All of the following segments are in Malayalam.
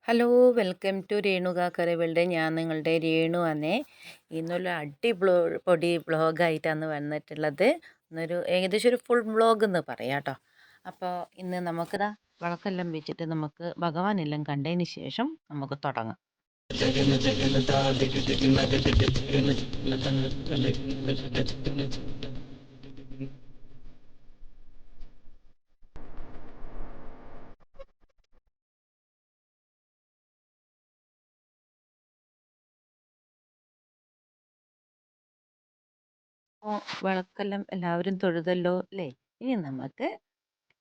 ഹലോ വെൽക്കം ടു രേണുക കറികളുടെ ഞാൻ നിങ്ങളുടെ രേണു ആണേ. ഇന്നൊരു പൊടി വ്ളോഗായിട്ടാണ് വന്നിട്ടുള്ളത്. ഏകദേശം ഒരു ഫുൾ വ്ളോഗ് എന്ന് പറയാം കേട്ടോ. അപ്പോൾ ഇന്ന് നമുക്കിതാ വിളക്കെല്ലാം വെച്ചിട്ട് നമുക്ക് ഭഗവാനെല്ലാം കണ്ടതിന് ശേഷം നമുക്ക് തുടങ്ങാം. വിളക്കെല്ലാം എല്ലാവരും തൊഴുതല്ലോ അല്ലേ? ഇനി നമുക്ക്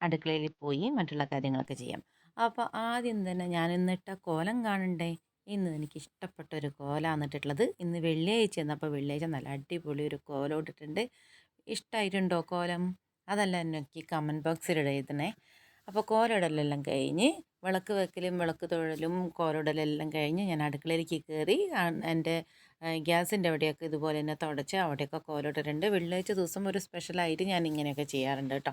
അടുക്കളയിൽ പോയി മറ്റുള്ള കാര്യങ്ങളൊക്കെ ചെയ്യാം. അപ്പോൾ ആദ്യം തന്നെ ഞാൻ ഇന്നിട്ട കോലം കാണണ്ടേ? ഇന്ന് എനിക്ക് ഇഷ്ടപ്പെട്ട ഒരു കോലമാണ് ഇട്ടിട്ടുള്ളത്. ഇന്ന് വെള്ളിയാഴ്ച അപ്പോൾ വെള്ളിയാഴ്ച നല്ല അടിപൊളി ഒരു കോലം ഇട്ടിട്ടുണ്ട്. ഇഷ്ടമായിട്ടുണ്ടോ കോലം? അതല്ല എനിക്ക് കമൻറ്റ് ബോക്സിൽ എഴുതണേ. അപ്പോൾ കോലിടലെല്ലാം കഴിഞ്ഞ് വിളക്ക് വെക്കലും വിളക്ക് തൊഴലും കോലിടലെല്ലാം കഴിഞ്ഞ് ഞാൻ അടുക്കളയിലേക്ക് കയറി എൻ്റെ ഗ്യാസിൻ്റെ അവിടെയൊക്കെ ഇതുപോലെ തന്നെ തുടച്ച് അവിടെയൊക്കെ കോലിട്ടിട്ടുണ്ട്. വെള്ളിയാഴ്ച ദിവസം ഒരു സ്പെഷ്യലായിട്ട് ഞാൻ ഇങ്ങനെയൊക്കെ ചെയ്യാറുണ്ട് കേട്ടോ.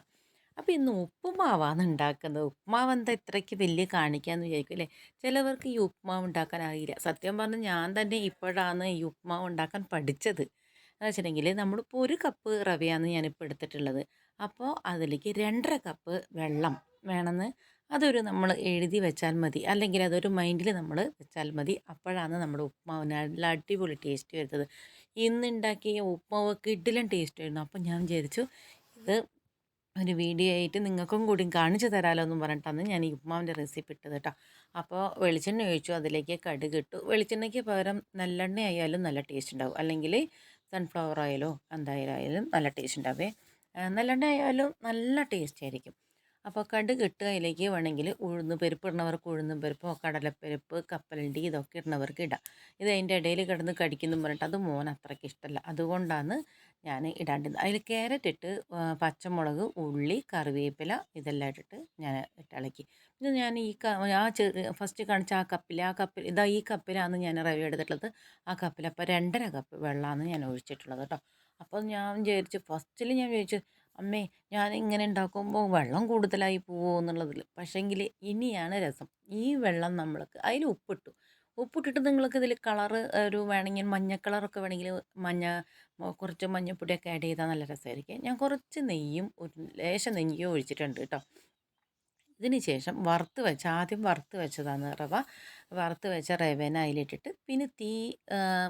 അപ്പോൾ ഇന്ന് ഉപ്പുമാവാണ് ഉണ്ടാക്കുന്നത്. ഉപ്പുമാവ് എന്താ ഇത്രയ്ക്ക് വലിയ കാണിക്കാമെന്ന് വിചാരിക്കും അല്ലേ? ചിലവർക്ക് ഈ ഉപ്പുമാവ് ഉണ്ടാക്കാൻ അറിയില്ല. സത്യം പറഞ്ഞാൽ ഞാൻ തന്നെ ഇപ്പോഴാണ് ഈ ഉപ്പുമാവ് ഉണ്ടാക്കാൻ പഠിച്ചത്. എന്ന് വെച്ചിട്ടുണ്ടെങ്കിൽ നമ്മളിപ്പോൾ 1 കപ്പ് റവയാണ് ഞാനിപ്പോൾ എടുത്തിട്ടുള്ളത്. അപ്പോൾ അതിലേക്ക് 2.5 കപ്പ് വെള്ളം വേണമെന്ന് നമ്മൾ എഴുതി വെച്ചാൽ മതി. അല്ലെങ്കിൽ അതൊരു മൈൻഡിൽ നമ്മൾ വെച്ചാൽ മതി. അപ്പോഴാണ് നമ്മുടെ ഉപ്പുമാവിന് നല്ല അടിപൊളി ടേസ്റ്റ് വരുന്നത്. ഇന്നുണ്ടാക്കിയ ഉപ്പുമാവ് കിടിലൻ ടേസ്റ്റ് ആയിരുന്നു. അപ്പോൾ ഞാൻ വിചാരിച്ചു ഇത് ഒരു വീഡിയോ ആയിട്ട് നിങ്ങൾക്കും കൂടി കാണിച്ചു തരാമല്ലോ എന്നും പറഞ്ഞിട്ടാണ് ഞാൻ ഈ ഉപ്പുമാവിൻ്റെ റെസിപ്പി ഇട്ടത് കേട്ടോ. അപ്പോൾ വെളിച്ചെണ്ണ ഒഴിച്ചു, അതിലേക്ക് കടുക് ഇട്ടു. വെളിച്ചെണ്ണയ്ക്ക് പകരം നല്ലെണ്ണ ആയാലും നല്ല ടേസ്റ്റ് ഉണ്ടാവും, അല്ലെങ്കിൽ സൺഫ്ലവർ ഓയിലോ എന്തായാലും നല്ല ടേസ്റ്റ് ഉണ്ടാവേ. നല്ലെണ്ണ ആയാലും നല്ല ടേസ്റ്റ് ആയിരിക്കും. അപ്പോൾ കടുക് ഇട്ട് അതിലേക്ക് വേണമെങ്കിൽ ഉഴുന്ന് പരിപ്പ് ഇടുന്നവർക്ക് ഉഴുന്നും പരിപ്പോ കടലപ്പരിപ്പ് കപ്പലണ്ടി ഇതൊക്കെ ഇടുന്നവർക്ക് ഇടാം. ഇത് അതിൻ്റെ ഇടയിൽ കിടന്ന് കടിക്കുന്നു പറഞ്ഞിട്ട് അത് മോൻ അത്രയ്ക്ക് ഇഷ്ടമല്ല. അതുകൊണ്ടാണ് ഞാൻ ഇടാണ്ടിരുന്നത്. അതിൽ ക്യാരറ്റ് ഇട്ട് പച്ചമുളക് ഉള്ളി കറിവേപ്പില ഇതെല്ലാം ഇട്ടിട്ട് ഞാൻ ഇളക്കി. ഇത് ഞാൻ ഫസ്റ്റ് കാണിച്ച ആ കപ്പിൽ ഇതാ ഈ കപ്പിലാണ് ഞാൻ റവ എടുത്തിട്ടുള്ളത്. ആ കപ്പിൽ അപ്പോൾ 2.5 കപ്പ് വെള്ളമാണ് ഞാൻ ഒഴിച്ചിട്ടുള്ളത് കേട്ടോ. അപ്പോൾ ഞാൻ വിചാരിച്ചു ഫസ്റ്റിൽ ഞാൻ വിചാരിച്ചു അമ്മേ ഞാൻ ഇങ്ങനെ ഉണ്ടാക്കുമ്പോൾ വെള്ളം കൂടുതലായി പോവുമോ എന്നുള്ളതിൽ. പക്ഷേങ്കിൽ ഇനിയാണ് രസം. ഈ വെള്ളം നമ്മൾക്ക് അതിൽ ഉപ്പിട്ടിട്ട് നിങ്ങൾക്ക് ഇതിൽ കളറ് ഒരു വേണമെങ്കിൽ മഞ്ഞ കളറൊക്കെ വേണമെങ്കിൽ കുറച്ച് മഞ്ഞൾപ്പൊടിയൊക്കെ ആഡ് ചെയ്താൽ നല്ല രസമായിരിക്കും. ഞാൻ കുറച്ച് നെയ്യും ഒരു ലേശം നെയ്യും ഒഴിച്ചിട്ടുണ്ട് കേട്ടോ. ഇതിന് ശേഷം ആദ്യം വറുത്ത് വെച്ചതാണ് റവ. വറുത്ത് വെച്ച റവേനെ അതിലിട്ടിട്ട് പിന്നെ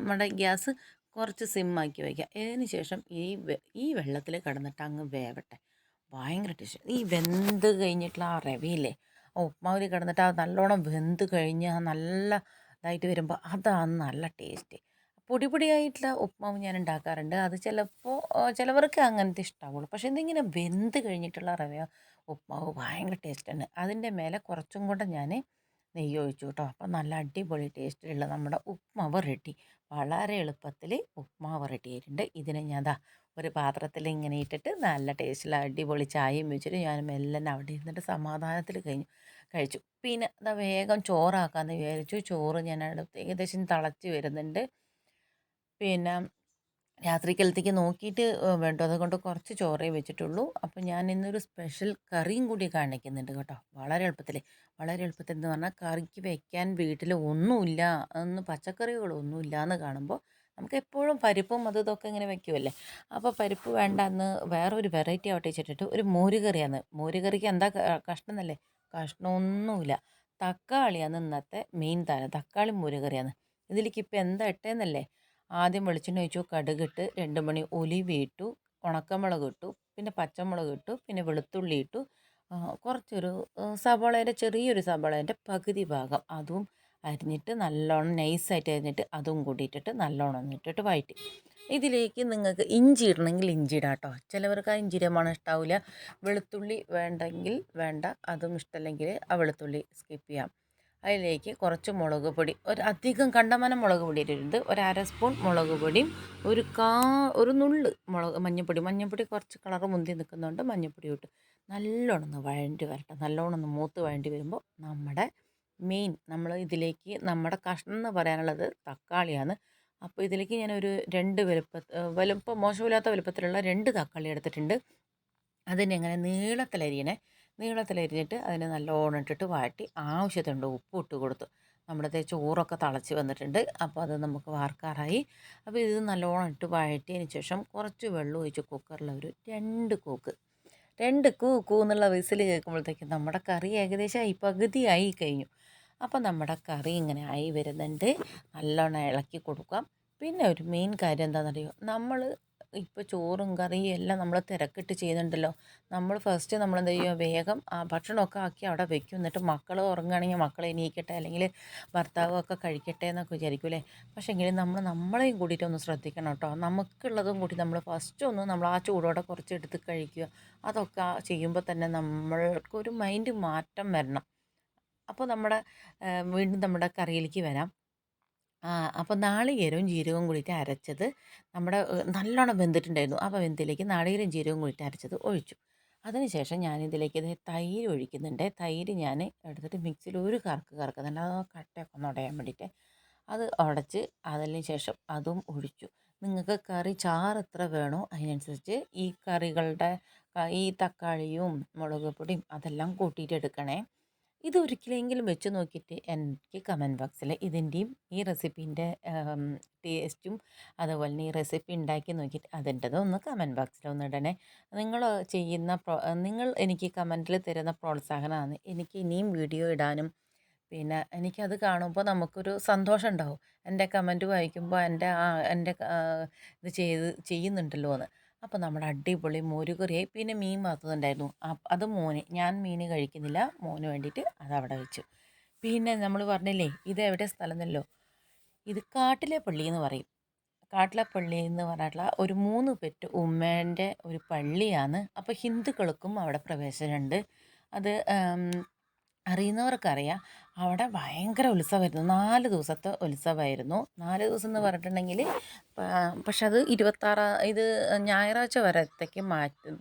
നമ്മുടെ ഗ്യാസ് കുറച്ച് സിമ്മാക്കി വയ്ക്കുക. അതിന് ശേഷം ഈ വെള്ളത്തിൽ കിടന്നിട്ട് അങ്ങ് വേവട്ടെ. ഭയങ്കര ടേസ്റ്റ്. ഈ വെന്ത് കഴിഞ്ഞിട്ടുള്ള ആ റവയില്ലേ, ഉപ്മാവിൽ കിടന്നിട്ട് ആ നല്ലോണം വെന്ത് കഴിഞ്ഞ് ആ നല്ല ഇതായിട്ട് വരുമ്പോൾ അതാണ് നല്ല ടേസ്റ്റ്. പൊടിയായിട്ടുള്ള ഉപ്മാവ് ഞാൻ ഉണ്ടാക്കാറുണ്ട്. അത് ചിലവർക്ക് അങ്ങനത്തെ ഇഷ്ടമാവുള്ളൂ. പക്ഷേ ഇതിങ്ങനെ വെന്ത് കഴിഞ്ഞിട്ടുള്ള റവ ഉപ്മാവ് ഭയങ്കര ടേസ്റ്റാണ്. അതിൻ്റെ മേലെ കുറച്ചും കൂടെ ഞാൻ നെയ്യ് ഒഴിച്ചു കേട്ടോ. അപ്പോൾ നല്ല അടിപൊളി ടേസ്റ്റിലുള്ള നമ്മുടെ ഉപ്മാവ് റെഡി. വളരെ എളുപ്പത്തിൽ ഉപ്മാവ് റെഡി ആയിട്ടുണ്ട്. ഇതിനെ ഞാൻ ഒരു പാത്രത്തിൽ ഇങ്ങനെ ഇട്ടിട്ട് നല്ല ടേസ്റ്റിലുള്ള അടിപൊളി ചായയും വെച്ചിട്ട് ഞാൻ മെല്ലെ അവിടെ ഇരുന്നിട്ട് സമാധാനത്തിൽ കഴിച്ചു. പിന്നെ വേഗം ചോറാക്കാമെന്ന് വിചാരിച്ചു. ചോറ് ഞാൻ അടുത്ത് ഏകദേശം തിളച്ച് വരുന്നുണ്ട്. പിന്നെ രാത്രിക്കലത്തേക്ക് നോക്കിയിട്ട് വേണ്ടോ, അതുകൊണ്ട് കുറച്ച് ചോറേ വെച്ചിട്ടുള്ളൂ. അപ്പോൾ ഞാൻ ഇന്നൊരു സ്പെഷ്യൽ കറിയും കൂടി കാണിക്കുന്നുണ്ട് കേട്ടോ. വളരെ എളുപ്പത്തിൽ എന്ന് പറഞ്ഞാൽ കറിക്ക് വെക്കാൻ വീട്ടിൽ ഒന്നുമില്ല, പച്ചക്കറികളൊന്നുമില്ല എന്ന് കാണുമ്പോൾ നമുക്ക് എപ്പോഴും പരിപ്പും ഇതൊക്കെ ഇങ്ങനെ വെക്കുമല്ലേ. അപ്പോൾ പരിപ്പ് വേണ്ട എന്ന് വേറൊരു വെറൈറ്റി ആവട്ടെ വെച്ചിട്ടിട്ട് ഒരു മോരുകറിയാണ്. മോരുകറിക്ക് എന്താ കഷ്ണം എന്നല്ലേ? കഷ്ണമൊന്നുമില്ല. തക്കാളിയാണ് ഇന്നത്തെ മെയിൻ താരം. തക്കാളി മോരുകറിയാണ്. ഇതിലേക്ക് ഇപ്പോൾ എന്താ ഇട്ടേന്നല്ലേ? ആദ്യം വെളിച്ചെണ്ണ ഒഴിച്ചു, കടുകിട്ട് 2 മണി ഉലുവ ഇട്ടു, ഉണക്കമുളക് ഇട്ടു, പിന്നെ പച്ചമുളക് ഇട്ടു, പിന്നെ വെളുത്തുള്ളി ഇട്ടു, കുറച്ചൊരു ചെറിയൊരു സവാളേൻ്റെ പകുതി ഭാഗം അതും അരിഞ്ഞിട്ട് നല്ലോണം നൈസായിട്ട് അരിഞ്ഞിട്ട് അതും കൂടി ഇട്ടിട്ട് നല്ലോണം ഇട്ടിട്ട് വഴറ്റി. ഇതിലേക്ക് നിങ്ങൾക്ക് ഇഞ്ചി ഇടണമെങ്കിൽ ഇഞ്ചി ഇടാം കേട്ടോ. ചിലവർക്ക് ആ ഇഞ്ചിയുടെ മണം ഇഷ്ടാവില്ല. വെളുത്തുള്ളി വേണ്ടെങ്കിൽ വേണ്ട, അതും ഇഷ്ടമല്ലെങ്കിൽ ആ വെളുത്തുള്ളി സ്കിപ്പ് ചെയ്യാം. അതിലേക്ക് കുറച്ച് മുളക് പൊടി, അധികം കണ്ടമാനം മുളക് പൊടി ഇടരുത്. 1/2 സ്പൂൺ മുളക് പൊടിയും ഒരു നുള്ള് മഞ്ഞൾപ്പൊടി കുറച്ച് കളറ് മുന്തി നിൽക്കുന്നുണ്ട്. മഞ്ഞൾപ്പൊടി ഇട്ട് നല്ലോണം ഒന്ന് വഴണ്ടി വരട്ടെ. നല്ലോണം ഒന്ന് മൂത്ത് വഴണ്ടി വരുമ്പോൾ നമ്മുടെ നമ്മൾ ഇതിലേക്ക് നമ്മുടെ കഷ്ണം എന്ന് പറയാനുള്ളത് തക്കാളിയാണ്. അപ്പോൾ ഇതിലേക്ക് ഞാനൊരു 2 വലുപ്പം മോശമില്ലാത്ത വലുപ്പത്തിലുള്ള 2 തക്കാളി എടുത്തിട്ടുണ്ട്. അതിനെ അങ്ങനെ നീളത്തിലരിഞ്ഞിട്ട് അതിനെ നല്ലോണം ഇട്ടിട്ട് വഴറ്റി ആവശ്യത്തിനുണ്ട് ഉപ്പ് ഇട്ട് കൊടുത്തു. നമ്മുടെ ചോറൊക്കെ തിളച്ച് വന്നിട്ടുണ്ട്. അപ്പോൾ അത് നമുക്ക് വാർക്കാറായി. അപ്പോൾ ഇത് നല്ലോണം ഇട്ട് വഴറ്റിയതിന് ശേഷം കുറച്ച് വെള്ളം ഒഴിച്ച് കുക്കറിൽ ഒരു 2 കൂക്ക് 2 കൂ എന്നുള്ള വിസിൽ കേൾക്കുമ്പോഴത്തേക്കും നമ്മുടെ കറി ഏകദേശം പകുതിയായി കഴിഞ്ഞു. അപ്പോൾ നമ്മുടെ കറി ഇങ്ങനെ ആയി വരുന്നുണ്ട്. നല്ലോണം ഇളക്കി കൊടുക്കാം. പിന്നെ ഒരു മെയിൻ കാര്യം എന്താണെന്നറിയോ, നമ്മൾ ഇപ്പോൾ ചോറും കറിയും എല്ലാം നമ്മൾ തിരക്കിട്ട് ചെയ്യുന്നുണ്ടല്ലോ. നമ്മൾ ഫസ്റ്റ് നമ്മളെന്താ ചെയ്യുക, വേഗം ആ ഭക്ഷണമൊക്കെ ആക്കി അവിടെ വെക്കും. എന്നിട്ട് മക്കൾ ഉറങ്ങുകയാണെങ്കിൽ മക്കളെ എണീക്കട്ടെ, അല്ലെങ്കിൽ ഭർത്താവും ഒക്കെ കഴിക്കട്ടെ എന്നൊക്കെ വിചാരിക്കും അല്ലേ. പക്ഷേങ്കിൽ നമ്മളെയും കൂടിയിട്ട് ഒന്ന് ശ്രദ്ധിക്കണം കേട്ടോ. നമുക്കുള്ളതും കൂടി നമ്മൾ ഫസ്റ്റ് ഒന്ന് നമ്മൾ ആ ചൂടോടെ കുറച്ച് എടുത്ത് കഴിക്കുക. അതൊക്കെ ചെയ്യുമ്പോൾ തന്നെ നമ്മൾക്കൊരു മൈൻഡ് മാറ്റം വരണം. അപ്പോൾ വീണ്ടും നമ്മുടെ കറിയിലേക്ക് വരാം. അപ്പോൾ നാളികേരവും ജീരകവും കൂടിയിട്ട് അരച്ചത് നല്ലോണം വെന്തിട്ടുണ്ടായിരുന്നു. അപ്പോൾ വെന്തിലേക്ക് നാളികേരവും ജീരകവും കൂടിയിട്ട് അരച്ചത് ഒഴിച്ചു. അതിനുശേഷം ഞാനിതിലേക്ക് തൈര് ഒഴിക്കുന്നുണ്ട്. തൈര് ഞാൻ എടുത്തിട്ട് മിക്സിയിൽ ഒരു കറക്ക് കറക്കുന്നുണ്ട്, ആ കട്ടയൊക്കെ ഒന്ന് ഉടയാൻ വേണ്ടിയിട്ട്. അത് ഉടച്ച് അതിന് ശേഷം അതും ഒഴിച്ചു. നിങ്ങൾക്ക് കറി ചാറ് എത്ര വേണോ അതിനനുസരിച്ച് ഈ കറികളുടെ ഈ തക്കാളിയും മുളക് പൊടിയും അതെല്ലാം കൂട്ടിയിട്ട് എടുക്കണേ. ഇത് ഒരിക്കലെങ്കിലും വെച്ച് നോക്കിയിട്ട് എനിക്ക് കമൻറ്റ് ബോക്സിൽ ഇതിൻ്റെയും ഈ റെസിപ്പീൻ്റെ ടേസ്റ്റും അതുപോലെ തന്നെ ഈ റെസിപ്പി ഉണ്ടാക്കി നോക്കിയിട്ട് അതിൻ്റെതും ഒന്ന് കമൻറ്റ് ബോക്സിൽ ഒന്ന് ഇടണേ. നിങ്ങൾ നിങ്ങൾ എനിക്ക് കമൻറ്റിൽ തരുന്ന പ്രോത്സാഹനമാണ് എനിക്ക് ഇനിയും വീഡിയോ ഇടാനും. പിന്നെ എനിക്കത് കാണുമ്പോൾ നമുക്കൊരു സന്തോഷം ഉണ്ടാവും. എൻ്റെ കമൻറ്റ് വായിക്കുമ്പോൾ ഇത് ചെയ്യുന്നുണ്ടല്ലോ എന്ന്. അപ്പോൾ നമ്മുടെ അടിപൊളി മോരുകറിയായി. പിന്നെ മീൻ വറുത്തതുണ്ടായിരുന്നു. അത് ഞാൻ മീൻ കഴിക്കുന്നില്ല, മോന് വേണ്ടിയിട്ട് അതവിടെ വെച്ചു. പിന്നെ നമ്മൾ പറഞ്ഞില്ലേ ഇതെവിടെ സ്ഥലം എന്നല്ലോ, ഇത് കാട്ടിലെ പള്ളി എന്ന് പറയും. കാട്ടിലെ പള്ളി എന്ന് പറഞ്ഞിട്ടുള്ള ഒരു 3 പെറ്റ് ഉമ്മേൻ്റെ ഒരു പള്ളിയാണ്. അപ്പോൾ ഹിന്ദുക്കൾക്കും അവിടെ പ്രവേശനമുണ്ട്. അത് അറിയുന്നവർക്കറിയാം. അവിടെ ഭയങ്കര ഉത്സവമായിരുന്നു. 4 ദിവസത്തെ ഉത്സവമായിരുന്നു. 4 ദിവസം എന്ന് പറഞ്ഞിട്ടുണ്ടെങ്കിൽ പക്ഷെ അത് ഇത് ഞായറാഴ്ച വരത്തേക്ക്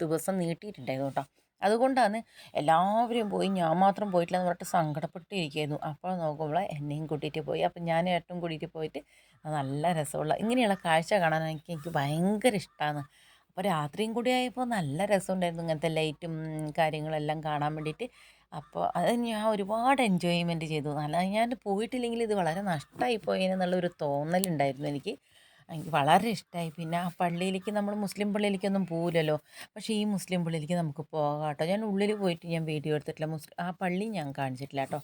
ദിവസം നീട്ടിയിട്ടുണ്ടായിരുന്നു കേട്ടോ. അതുകൊണ്ടാണ് എല്ലാവരും പോയി, ഞാൻ മാത്രം പോയിട്ടില്ല എന്ന് പറഞ്ഞിട്ട് സങ്കടപ്പെട്ടിരിക്കുകയായിരുന്നു. അപ്പോൾ നോക്കുമ്പോൾ എന്നെയും കൂട്ടിയിട്ട് പോയി. അപ്പം ഞാൻ ഏട്ടനും കൂട്ടിയിട്ട് പോയിട്ട് നല്ല രസമുള്ള ഇങ്ങനെയുള്ള കാഴ്ച കാണാൻ എനിക്ക് ഭയങ്കര ഇഷ്ടമാണ്. അപ്പോൾ രാത്രിയും കൂടി ആയപ്പോൾ നല്ല രസമുണ്ടായിരുന്നു ഇങ്ങനത്തെ ലൈറ്റും കാര്യങ്ങളെല്ലാം കാണാൻ വേണ്ടിയിട്ട്. അപ്പോൾ അത് ഞാൻ ഒരുപാട് എൻജോയ്മെൻറ്റ് ചെയ്തു. ഞാൻ പോയിട്ടില്ലെങ്കിൽ ഇത് വളരെ നഷ്ടമായി പോയെന്നുള്ളൊരു തോന്നലുണ്ടായിരുന്നു എനിക്ക്. എനിക്ക് വളരെ ഇഷ്ടമായി. പിന്നെ ആ പള്ളിയിലേക്ക് നമ്മൾ മുസ്ലിം പള്ളിയിലേക്കൊന്നും പോകില്ലല്ലോ. പക്ഷേ ഈ മുസ്ലിം പള്ളിയിലേക്ക് നമുക്ക് പോകാം കേട്ടോ. ഞാൻ ഉള്ളിൽ പോയിട്ട് ഞാൻ വീഡിയോ എടുത്തിട്ടില്ല. ആ പള്ളി ഞാൻ കാണിച്ചിട്ടില്ല കേട്ടോ.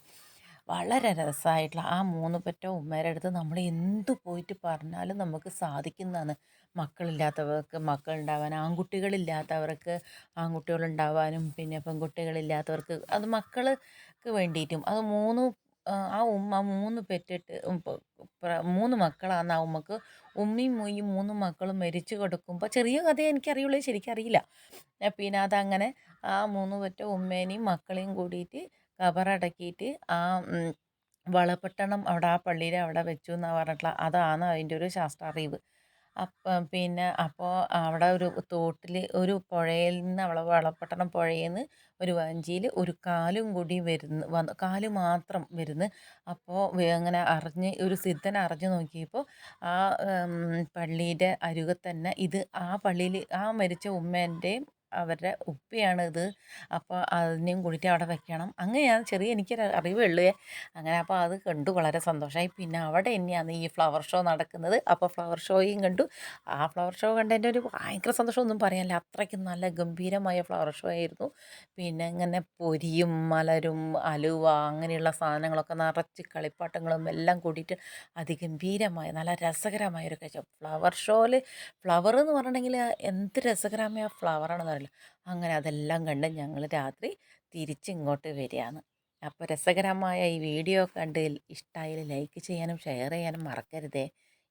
വളരെ രസമായിട്ടുള്ള ആ 3 പെറ്റ ഉമ്മേരെ അടുത്ത് നമ്മൾ എന്ത് പോയിട്ട് പറഞ്ഞാലും നമുക്ക് സാധിക്കുന്നതാണ്. മക്കളില്ലാത്തവർക്ക് മക്കളുണ്ടാവാൻ, ആൺകുട്ടികളില്ലാത്തവർക്ക് ആൺകുട്ടികളുണ്ടാവാനും, പിന്നെ പെൺകുട്ടികളില്ലാത്തവർക്ക് അത് മക്കൾക്ക് വേണ്ടിയിട്ടും അത് 3 ആ ഉമ്മ 3 പെറ്റിട്ട് 3 മക്കളാണ് ആ ഉമ്മക്ക്. ഉമ്മയും ഈ 3 മക്കളും മരിച്ചു കിടക്കുമ്പോൾ ചെറിയ കഥയെ എനിക്കറിയുള്ളൂ, ശരിക്കറിയില്ല. പിന്നെ അതങ്ങനെ ആ 3 പെറ്റ ഉമ്മേനെയും മക്കളെയും കൂടിയിട്ട് കബറടക്കിയിട്ട് ആ വളപട്ടണം അവിടെ ആ പള്ളിയുടെ അവിടെ വെച്ചു എന്നാണ് പറഞ്ഞിട്ടുള്ള. അതാണ് അതിൻ്റെ ഒരു ശാസ്ത്രാറിവ്. അപ്പോൾ അവിടെ ഒരു തോട്ടിൽ ഒരു പുഴയിൽ നിന്ന് വളപട്ടണം പുഴയിൽ നിന്ന് ഒരു വഞ്ചിയിൽ ഒരു കാലും കൂടി കാല് മാത്രം വരുന്നു. അപ്പോൾ അങ്ങനെ ഒരു സിദ്ധൻ അറിഞ്ഞു നോക്കിയപ്പോൾ ആ പള്ളിയുടെ അരുകെ തന്നെ ആ പള്ളിയിൽ ആ മരിച്ച ഉമ്മേൻ്റെയും അവരുടെ ഉപ്പയാണിത്. അപ്പോൾ അതിനെയും കൂടിയിട്ട് അവിടെ വെക്കണം. അങ്ങനെയാണ് എനിക്കൊരു അറിവേ ഉള്ളൂ. അങ്ങനെ അപ്പോൾ അത് കണ്ടു വളരെ സന്തോഷമായി. പിന്നെ അവിടെ തന്നെയാണ് ഈ ഫ്ലവർ ഷോ നടക്കുന്നത്. അപ്പോൾ ഫ്ലവർ ഷോയും കണ്ടു. ആ ഫ്ലവർ ഷോ കണ്ടതിൻ്റെ ഒരു ഭയങ്കര സന്തോഷം ഒന്നും പറയാനില്ല. അത്രയ്ക്കും നല്ല ഗംഭീരമായ ഫ്ലവർ ഷോ ആയിരുന്നു. പിന്നെ ഇങ്ങനെ പൊരിയും മലരും അലുവ അങ്ങനെയുള്ള സാധനങ്ങളൊക്കെ നിറച്ച് കളിപ്പാട്ടങ്ങളും എല്ലാം കൂടിയിട്ട് അതിഗംഭീരമായ നല്ല രസകരമായ ഒരു കാഴ്ച. ഫ്ലവർ ഷോയിൽ ഫ്ലവർ എന്ന് പറഞ്ഞിട്ടുണ്ടെങ്കിൽ എന്ത് രസകരമായ ഫ്ലവറാണെന്ന് അറിയില്ല. അങ്ങനെ അതെല്ലാം കണ്ട് ഞങ്ങൾ രാത്രി തിരിച്ചിങ്ങോട്ട് വരികയാണ്. അപ്പോൾ രസകരമായ ഈ വീഡിയോ കണ്ട് ഇഷ്ടമായാൽ ലൈക്ക് ചെയ്യാനും ഷെയർ ചെയ്യാനും മറക്കരുതേ.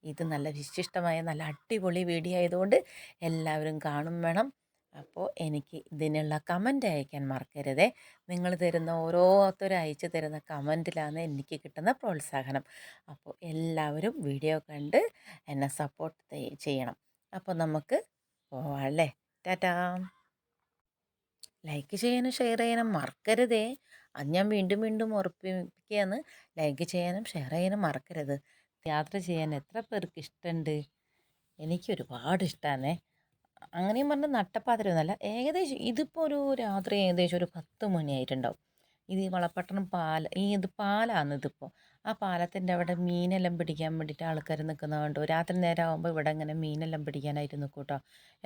ഇത് നല്ല വിശിഷ്ടമായ നല്ല അടിപൊളി വീഡിയോ ആയതുകൊണ്ട് എല്ലാവരും കാണും വേണം. അപ്പോൾ എനിക്ക് ഇതിനുള്ള കമൻ്റ് അയക്കാൻ മറക്കരുതേ. നിങ്ങൾ തരുന്ന ഓരോരുത്തരും അയച്ചു തരുന്ന കമൻറ്റിലാണ് എനിക്ക് കിട്ടുന്ന പ്രോത്സാഹനം. അപ്പോൾ എല്ലാവരും വീഡിയോ കണ്ട് എന്നെ സപ്പോർട്ട് ചെയ്യണം. അപ്പോൾ നമുക്ക് പോവാം അല്ലേ. ടാറ്റാ. ലൈക്ക് ചെയ്യാനും ഷെയർ ചെയ്യാനും മറക്കരുതേ. അത് ഞാൻ വീണ്ടും വീണ്ടും ഉറപ്പിക്കുകയാണ്. ലൈക്ക് ചെയ്യാനും ഷെയർ ചെയ്യാനും മറക്കരുത്. യാത്ര ചെയ്യാൻ എത്ര പേർക്ക് ഇഷ്ടമുണ്ട്? എനിക്ക് ഒരുപാട് ഇഷ്ടമാണേ. അങ്ങനെയും പറഞ്ഞാൽ നട്ടപ്പാതിരയൊന്നുമല്ല. ഏകദേശം ഇതിപ്പോൾ ഒരു രാത്രി ഏകദേശം ഒരു 10 മണിയായിട്ടുണ്ടാവും. ഇത് ഈ വളപട്ടണം ഇത് പാലാണ് ഇതിപ്പോൾ. ആ പാലത്തിൻ്റെ അവിടെ മീനെല്ലാം പിടിക്കാൻ വേണ്ടിയിട്ട് ആൾക്കാർ നിൽക്കുന്നത് കണ്ടു. രാത്രി നേരം ആകുമ്പോൾ ഇവിടെ ഇങ്ങനെ മീനെല്ലാം പിടിക്കാനായിട്ട് നിൽക്കും കേട്ടോ.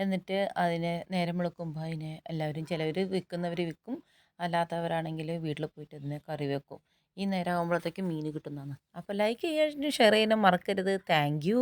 എന്നിട്ട് അതിനെ നേരം വെളുക്കുമ്പോൾ അതിനെ എല്ലാവരും ചിലവർ വിൽക്കുന്നവർ വിൽക്കും, അല്ലാത്തവരാണെങ്കിൽ വീട്ടിൽ പോയിട്ട് ഇതിനെ കറി വെക്കും. ഈ നേരം ആകുമ്പോഴത്തേക്കും മീൻ കിട്ടുന്നതാണ്. അപ്പോൾ ലൈക്ക് ചെയ്യാനും ഷെയർ ചെയ്യാനും മറക്കരുത്. Thank you.